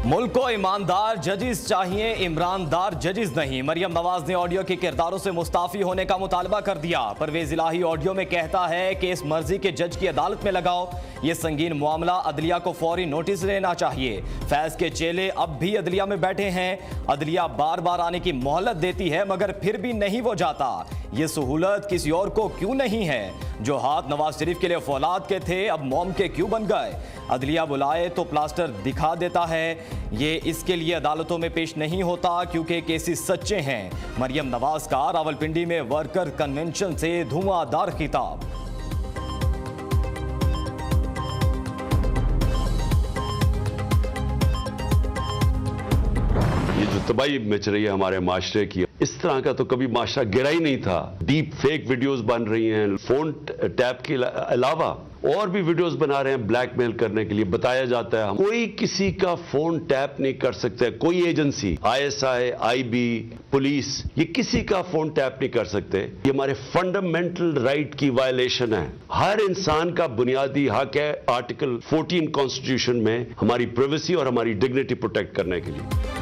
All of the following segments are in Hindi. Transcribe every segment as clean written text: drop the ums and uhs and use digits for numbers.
मुल्क को ईमानदार जजिस चाहिए, इमरानदार जजिस नहीं। मरियम नवाज ने ऑडियो के किरदारों से मुस्ताफी होने का मुतालबा कर दिया। परवेज इलाही ऑडियो में कहता है कि इस मर्जी के जज की अदालत में लगाओ। ये संगीन मामला, अदलिया को फौरी नोटिस लेना चाहिए। फैज के चेले अब भी अदलिया में बैठे हैं। अदलिया बार बार आने की मोहलत देती है मगर फिर भी नहीं वो जाता। ये सहूलत किसी और को क्यों नहीं है? जो हाथ नवाज शरीफ के लिए फौलाद के थे अब मोम के क्यों बन गए? अदलिया बुलाए तो प्लास्टर दिखा देता है। ये इसके लिए अदालतों में पेश नहीं होता क्योंकि केसेस सच्चे हैं। मरियम नवाज का रावलपिंडी में वर्कर कन्वेंशन से धुआंधार खिताब। ये जो तबाही मच रही है हमारे माशरे की, इस तरह का तो कभी माशरा गिरा ही नहीं था। डीप फेक वीडियोस बन रही हैं, फोन टैप के अलावा और भी वीडियोस बना रहे हैं ब्लैकमेल करने के लिए। बताया जाता है कोई किसी का फोन टैप नहीं कर सकता, कोई एजेंसी, ISI, IB, पुलिस, ये किसी का फोन टैप नहीं कर सकते। ये हमारे फंडामेंटल राइट की वायलेशन है। हर इंसान का बुनियादी हक है आर्टिकल 14 कॉन्स्टिट्यूशन में हमारी प्राइवेसी और हमारी डिग्निटी प्रोटेक्ट करने के लिए।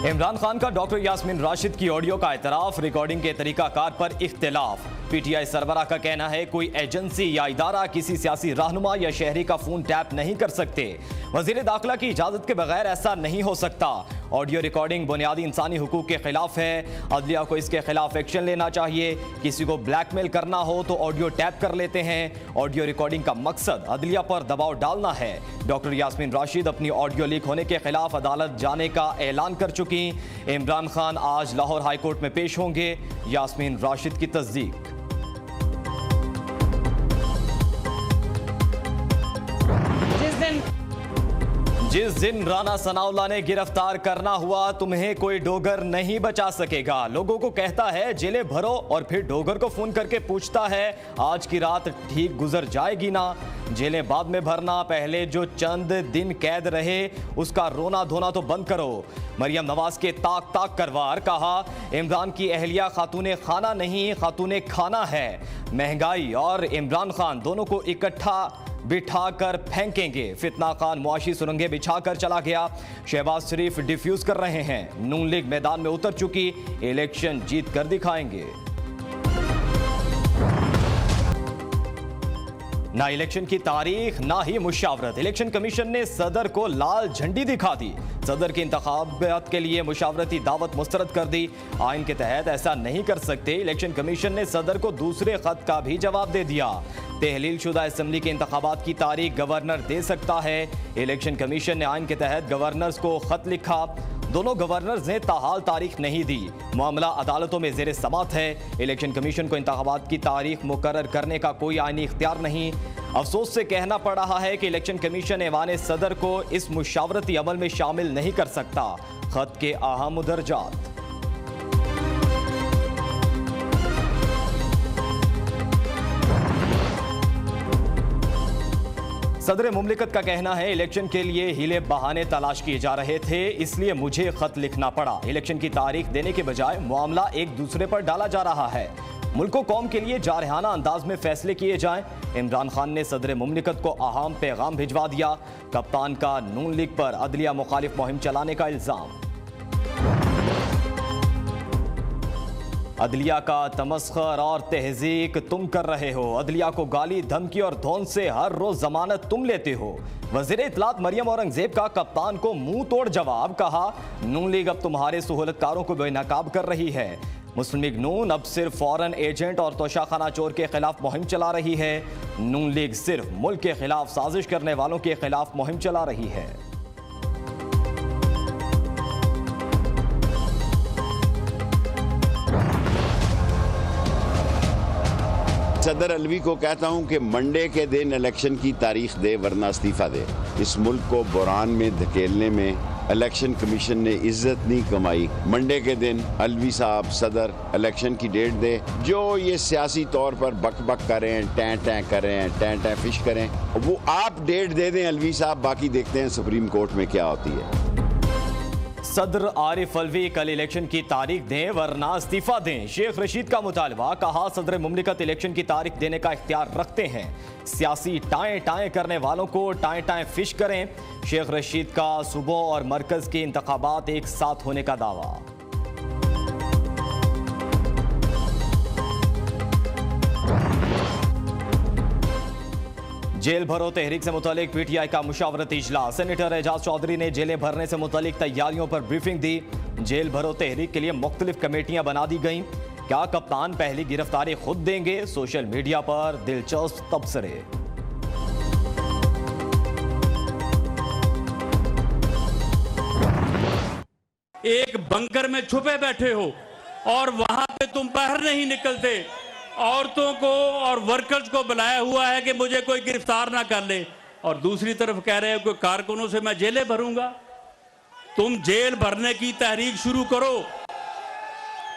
इमरान खान का डॉक्टर यास्मीन राशिद की ऑडियो का एतराफ, रिकॉर्डिंग के तरीकाकार पर इख्तिलाफ। PTI सरबरा का कहना है कोई एजेंसी या इदारा किसी सियासी रहनुमा या शहरी का फोन टैप नहीं कर सकते। वजीर दाखिला की इजाजत के बगैर ऐसा नहीं हो सकता। ऑडियो रिकॉर्डिंग बुनियादी इंसानी हुकूक के खिलाफ है। अदलिया को इसके खिलाफ एक्शन लेना चाहिए। किसी को ब्लैकमेल करना हो तो ऑडियो टैप कर लेते हैं। ऑडियो रिकॉर्डिंग का मकसद अदलिया पर दबाव डालना है। डॉक्टर यास्मीन राशिद अपनी ऑडियो लीक होने के खिलाफ अदालत जाने का ऐलान कर चुकी। इमरान खान आज लाहौर हाईकोर्ट में पेश होंगे। यास्मीन राशिद की तस्दीक। जिस दिन राना सनाउल्लाह ने गिरफ्तार करना हुआ, तुम्हें कोई डोगर नहीं बचा सकेगा। लोगों को कहता है जेलें भरो और फिर डोगर को फोन करके पूछता है आज की रात ठीक गुजर जाएगी ना? जेलें बाद में भरना, पहले जो चंद दिन कैद रहे उसका रोना धोना तो बंद करो। मरियम नवाज के ताक ताक करवार, कहा इमरान की अहलिया खातूने खाना नहीं खातूने खाना है। महंगाई और इमरान खान दोनों को इकट्ठा बिठाकर फेंकेंगे। फितना खान मुआशी सुरंगें बिछाकर चला गया। शहबाज शरीफ डिफ्यूज कर रहे हैं। नून लीग मैदान में उतर चुकी, इलेक्शन जीत कर दिखाएंगे। ना इलेक्शन की तारीख ना ही मुशावरत। इलेक्शन कमीशन ने सदर को लाल झंडी दिखा दी। सदर के इंतखाबात के लिए मुशावरती दावत मुस्तरद कर दी। आइन के तहत ऐसा नहीं कर सकते। इलेक्शन कमीशन ने सदर को दूसरे खत का भी जवाब दे दिया। तहलील शुदा असम्बली के इंतखाबात की तारीख गवर्नर दे सकता है। इलेक्शन कमीशन ने आइन के तहत गवर्नर्स को खत लिखा। दोनों गवर्नर्स ने ताहाल तारीख नहीं दी। मामला अदालतों में ज़ेरे समात है। इलेक्शन कमीशन को इंतखाबात की तारीख मुकर्रर करने का कोई आईनी इख्तियार नहीं। अफसोस से कहना पड़ रहा है कि इलेक्शन कमीशन ऐवान सदर को इस मुशावरती अमल में शामिल नहीं कर सकता। खत के अहम दर्जात। सदर मुमलिकत का कहना है इलेक्शन के लिए हीले बहाने तलाश किए जा रहे थे, इसलिए मुझे खत लिखना पड़ा। इलेक्शन की तारीख देने के बजाय मामला एक दूसरे पर डाला जा रहा है। मुल्क को कौम के लिए जारहाना अंदाज में फैसले किए जाएं। इमरान खान ने सदर मुमलिकत को अहम पैगाम भिजवा दिया। कप्तान का नून लीग पर अदलिया मुखालिफ मुहिम चलाने का इल्जाम। अदलिया का तमस्खर और तहज़ीक तुम कर रहे हो। अदलिया को गाली धमकी और धौन से हर रोज जमानत तुम लेते हो। वज़ीर इत्तलात मरियम औरंगजेब का कप्तान को मुंह तोड़ जवाब, कहा नून लीग अब तुम्हारे सहूलतकारों को बेनकाब कर रही है। मुस्लिम लीग नून अब सिर्फ फॉरेन एजेंट और तोशाखाना चोर के खिलाफ मुहिम चला रही है। नून लीग सिर्फ मुल्क के खिलाफ साजिश करने वालों के खिलाफ मुहिम चला रही है। सदर अलवी को कहता हूं कि मंडे के दिन इलेक्शन की तारीख दे वरना इस्तीफा दे। इस मुल्क को बुरान में धकेलने में इलेक्शन कमीशन ने इज्जत नहीं कमाई। मंडे के दिन अलवी साहब सदर इलेक्शन की डेट दे। जो ये सियासी तौर पर बक बक कर रहे हैं, टैं टैं कर रहे हैं, टैं टैं फिश करें, वो आप डेट दे दें अलवी साहब, बाकी देखते हैं सुप्रीम कोर्ट में क्या होती है। सदर आरिफ अलवी कल इलेक्शन की तारीख दें वरना इस्तीफा दें, शेख रशीद का मुतालबा। कहा सदर मुमलिकत इलेक्शन की तारीख देने का इख्तियार रखते हैं, सियासी टाएं टाएं करने वालों को टाएं टाएं फिश करें। शेख रशीद का सूबों और मरकज के इंतखाबात एक साथ होने का दावा। जेल भरो तहरीक से मुतालिक पीटीआई का मुशावरती इजलास। सेनेटर एजाज चौधरी ने जेलें भरने से मुतालिक तैयारियों पर ब्रीफिंग दी। जेल भरो तहरीक के लिए मुख्तलिफ कमेटियां बना दी गईं। क्या कप्तान पहली गिरफ्तारी खुद देंगे? सोशल मीडिया पर दिलचस्प तबसरे। एक बंकर में छुपे बैठे हो और वहां पे तुम बाहर नहीं निकलते। औरतों को और वर्कर्स को बुलाया हुआ है कि मुझे कोई गिरफ्तार ना कर ले, और दूसरी तरफ कह रहे हो कि कारकुनों से मैं जेलें भरूंगा। तुम जेल भरने की तहरीक शुरू करो,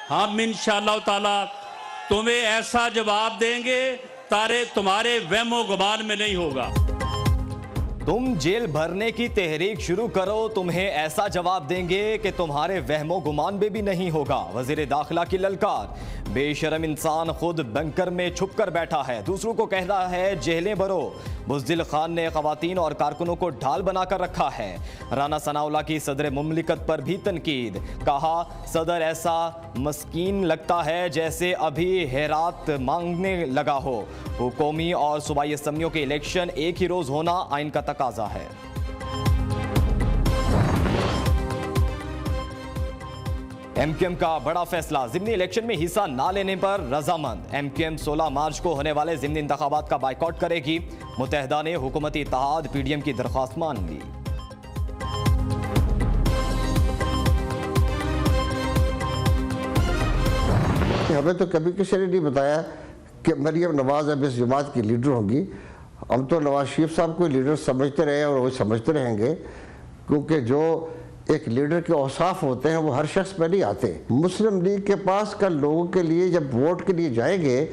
हम इंशाअल्लाह ताला तुम्हें ऐसा जवाब देंगे तारे तुम्हारे वहमो गुमान में नहीं होगा। तुम जेल भरने की तहरीक शुरू करो, तुम्हें ऐसा जवाब देंगे कि तुम्हारे वहमो गुमान में भी नहीं होगा। वजीर दाखिला की ललकार। बेशरम इंसान खुद बंकर में छुप कर बैठा है, दूसरों को कह रहा है जेलें भरो। बुज़दिल खान ने खवातीन और कारकुनों को ढाल बनाकर रखा है। राना सनाउल्लाह की सदर मुमलिकत पर भी तनकीद। कहा सदर ऐसा मस्कीन लगता है जैसे अभी हेरात मांगने लगा हो। हुकूमी और सूबाई असम्बलियों के इलेक्शन एक ही रोज होना आइन का तकाजा है। एमक्यूएम का बड़ा फैसला, ज़िमनी इलेक्शन में हिस्सा ना लेने पर रजामंद। एमक्यूएम 16 मार्च को होने वाले ज़िमनी इंतखाबात का बाइकआउट करेगी। मुत्तहिदा ने हुकूमती इत्तेहाद पीडीएम की दरख्वास्त मान ली। हमें तो कभी किसी ने नहीं बताया कि मरियम नवाज अब इस जमात की लीडर होंगी। हम तो नवाज शरीफ साहब को लीडर समझते रहे और वही समझते रहेंगे, क्योंकि जो एक लीडर के औसाफ होते हैं वो हर शख्स पे नहीं आते। मुस्लिम लीग के पास कल लोगों के लिए जब वोट के लिए जाएंगे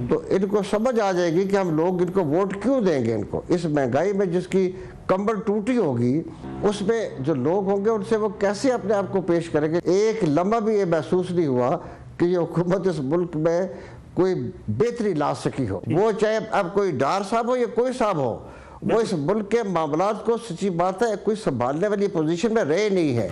तो इनको समझ आ जाएगी कि हम लोग इनको वोट क्यों देंगे। इनको इस महंगाई में जिसकी कंबल टूटी होगी उसमें जो लोग होंगे उनसे वो कैसे अपने आप को पेश करेंगे। एक लम्हा भी ये महसूस नहीं हुआ कि ये हुकूमत इस मुल्क में कोई बेहतरी ला सकी हो। वो चाहे अब कोई डार साहब हो या कोई साहब हो, वो इस मुल्क के मामलात को सच्ची बात है कोई संभालने वाली पोजीशन में रहे नहीं है।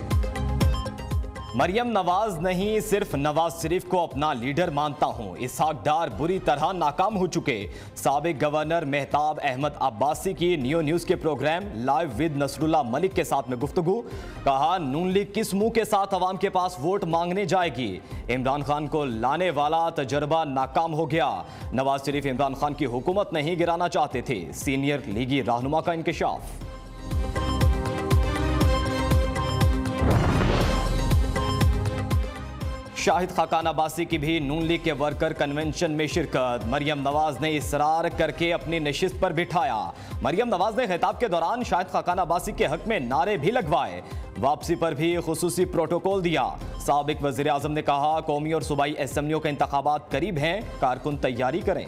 मरियम नवाज नहीं, सिर्फ नवाज शरीफ को अपना लीडर मानता हूं। इसहाक डार बुरी तरह नाकाम हो चुके। साबिक गवर्नर मेहताब अहमद अब्बासी की नियो न्यूज़ के programme live with Nasrullah Malik के साथ में गुफ्तगू। कहा नून लीग किस मुंह के साथ अवाम के पास वोट मांगने जाएगी। इमरान खान को लाने वाला तजर्बा नाकाम हो गया। नवाज शरीफ इमरान खान की हुकूमत नहीं गिराना चाहते थे। सीनियर लीगी रहनुमा का इंकशाफ। शाहिद खाकान अब्बासी की भी नून लीग के वर्कर कन्वेंशन में शिरकत। मरियम नवाज ने इसरार करके अपनी नशिस्त पर बिठाया। मरियम नवाज ने खिताब के दौरान शाहिद खाकान अब्बासी के हक में नारे भी लगवाए। वापसी पर भी खुसूसी प्रोटोकॉल दिया। साबिक वजीर आजम ने कहा कौमी और सूबाई असम्बलियों के इंतखाबात करीब हैं, कारकुन तैयारी करें।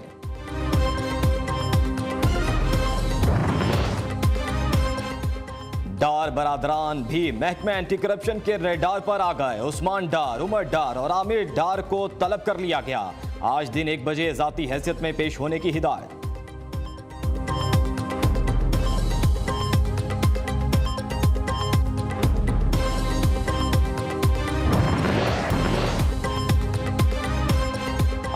डार बरादरान भी महकमा एंटी करप्शन के रेडार पर आ गए। उस्मान डार, उमर डार और आमिर डार को तलब कर लिया गया। आज दिन 1 बजे जाती हैसियत में पेश होने की हिदायत।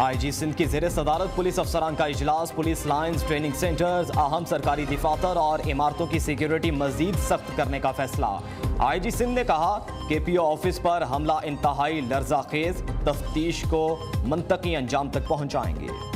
आईजी सिंध की ज़ेरे सदारत पुलिस अफसरान का इजलास। पुलिस लाइन्स, ट्रेनिंग सेंटर्स, अहम सरकारी दफातर और इमारतों की सिक्योरिटी मजीद सख्त करने का फैसला। आईजी सिंध ने कहा केपीओ ऑफिस पर हमला इंतहाई लर्जाखेज, तफ्तीश को मंतकी अंजाम तक पहुंचाएंगे।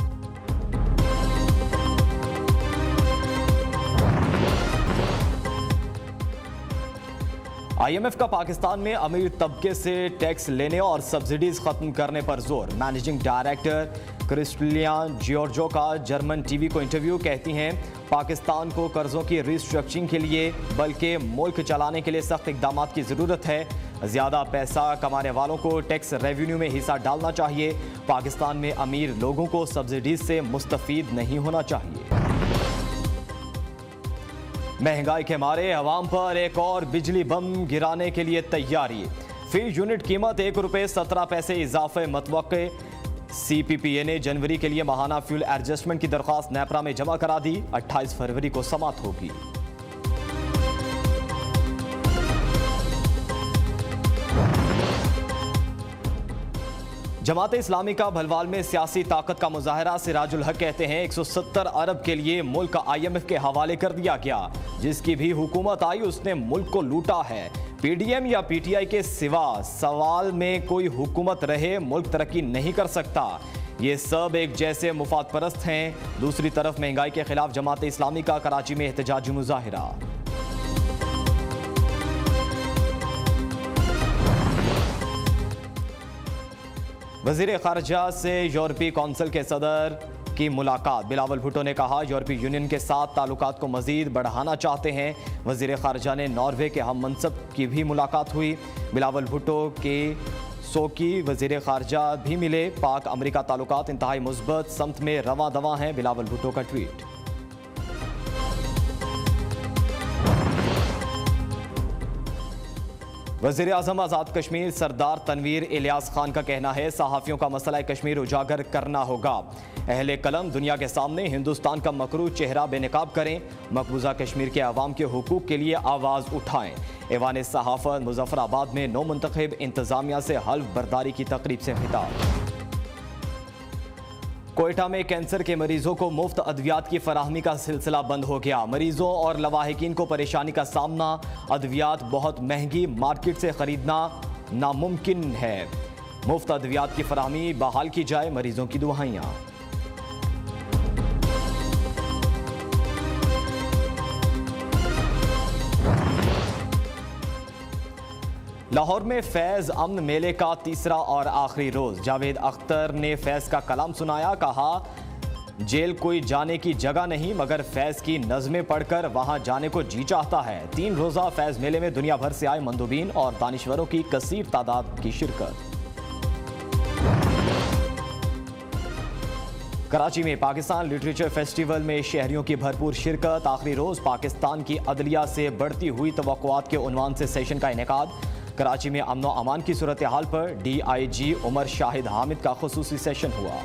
IMF का पाकिस्तान में अमीर तबके से टैक्स लेने और सब्सिडीज खत्म करने पर जोर। मैनेजिंग डायरेक्टर क्रिस्टलिया जियोर्जो का जर्मन टीवी को इंटरव्यू। कहती हैं पाकिस्तान को कर्जों की रिस्ट्रक्चरिंग के लिए बल्कि मुल्क चलाने के लिए सख्त इकदाम की ज़रूरत है। ज़्यादा पैसा कमाने वालों को टैक्स रेवेन्यू में हिस्सा डालना चाहिए। पाकिस्तान में अमीर लोगों को सब्सिडीज से मुस्तफीद नहीं होना चाहिए। महंगाई के मारे अवाम पर एक और बिजली बम गिराने के लिए तैयारी। फी यूनिट कीमत ₹1.17 इजाफे मतवक्के। CPPA ने जनवरी के लिए माहाना फ्यूल एडजस्टमेंट की दरख्वास्त नेपरा में जमा करा दी। 28 फरवरी को समाप्त होगी। जमाते इस्लामी का भलवाल में सियासी ताकत का मुजाहरा। सिराजुल हक कहते हैं 170 अरब के लिए मुल्क IMF के हवाले कर दिया गया। जिसकी भी हुकूमत आई उसने मुल्क को लूटा है। PDM या PTI के सिवा सवाल में कोई हुकूमत रहे मुल्क तरक्की नहीं कर सकता। ये सब एक जैसे मुफाद परस्त हैं। दूसरी तरफ महंगाई के खिलाफ जमाते इस्लामी का कराची में एहतजाजी मुजाहिरा। वज़ीर ख़ारजा से यूरोपीय कौंसिल के सदर की मुलाकात। बिलावल भुट्टो ने कहा यूरोपीय यूनियन के साथ ताल्लुकात को मज़ीद बढ़ाना चाहते हैं। वज़ीर ख़ारजा ने नॉर्वे के हम मनसब की भी मुलाकात हुई। बिलावल भुट्टो के सोकी वज़ीर ख़ारजा भी मिले। पाक अमरीका ताल्लुकात इंतहाई मुस्बत समत में रवां दवां हैं। बिलावल भुट्टो का ट्वीट। वज़ीर आज़म आज़ाद कश्मीर सरदार तनवीर इलियास खान का कहना है सहाफ़ियों का मसला कश्मीर उजागर करना होगा। अहले कलम दुनिया के सामने हिंदुस्तान का मकरू चेहरा बेनकाब करें। मकबूजा कश्मीर के अवाम के हुकूक के लिए आवाज़ उठाएं। ऐवान सहाफ़त मुज़फ़्फ़राबाद में नौ मुंतखब इंतज़ामिया से हल्फ बर्दारी की तकरीब से खिताब। कोयटा में कैंसर के मरीजों को मुफ्त अद्वियात की फराहमी का सिलसिला बंद हो गया। मरीजों और लवाहिकीन को परेशानी का सामना। अद्वियात बहुत महंगी, मार्केट से खरीदना नामुमकिन है। मुफ्त अद्वियात की फराहमी बहाल की जाए। मरीजों की दुआइयाँ। लाहौर में फैज़ अमन मेले का तीसरा और आखिरी रोज़। जावेद अख्तर ने फैज़ का कलाम सुनाया। कहा जेल कोई जाने की जगह नहीं मगर फैज़ की नज़में पढ़कर वहां जाने को जी चाहता है। 3 रोज़ा फैज़ मेले में दुनिया भर से आए मंदूबीन और दानिश्वरों की कसीर तादाद की शिरकत। कराची में पाकिस्तान लिटरेचर फेस्टिवल में शहरियों की भरपूर शिरकत। आखिरी रोज़ पाकिस्तान की अदलिया से बढ़ती हुई तवक्कुआत के उन्वान से सेशन का इनेकाद। कराची में अमन व अमान की सूरत हाल पर DIG उमर शाहिद हामिद का खुसूसी सेशन हुआ।